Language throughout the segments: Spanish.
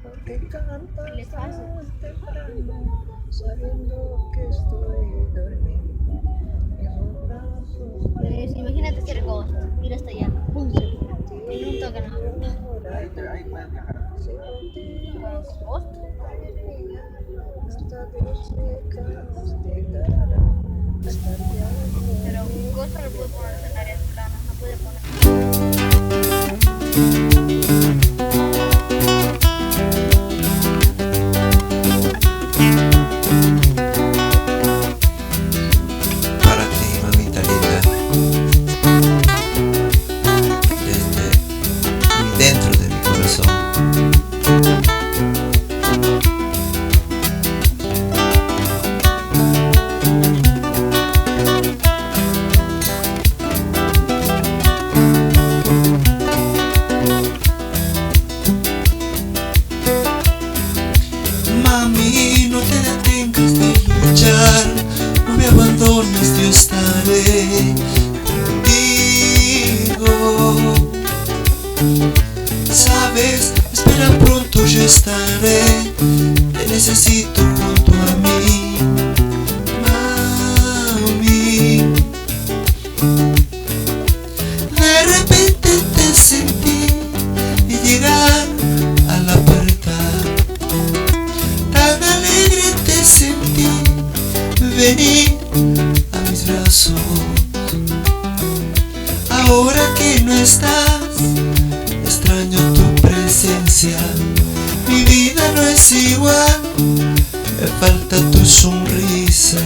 Porque cantas ¿Qué le pasa? tan temprano, sabiendo que estoy dormido. Esos brazos Pues imagínate hacer Ghost, ir hasta allá, pum, se fue. En un toque no. si contigo Ghost, iría hasta dulce castigará, hasta que pero algo me Ghost no lo puedo poner en áreas planas, no puede poner. Para ti, mamita linda, desde muy dentro de mi corazón. Mami, no te detengas de luchar, no me abandones, yo estaré contigo. Sabes, espera pronto, yo estaré, te necesito junto a mí, mami. De repente te sentí y llegar a la puerta. Tan alegre te sentí venir a mis brazos. Ahora que no estás, extraño tu presencia. Mi vida no es igual, me falta tu sonrisa.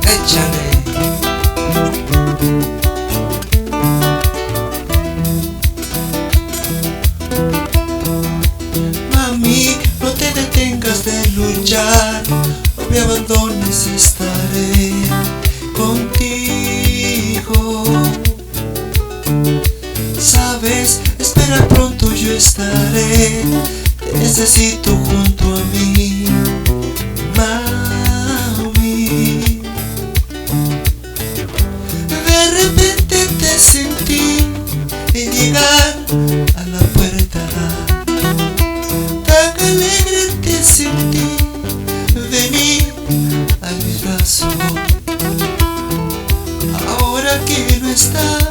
Échale. Mami, no te detengas de luchar, no me abandones, estaré contigo. Sabes, espera pronto, yo estaré, te necesito junto a mí, mami. De repente te sentí en llegar a la puerta. Tan alegre te sentí venir a mis brazos. Ahora que no estás,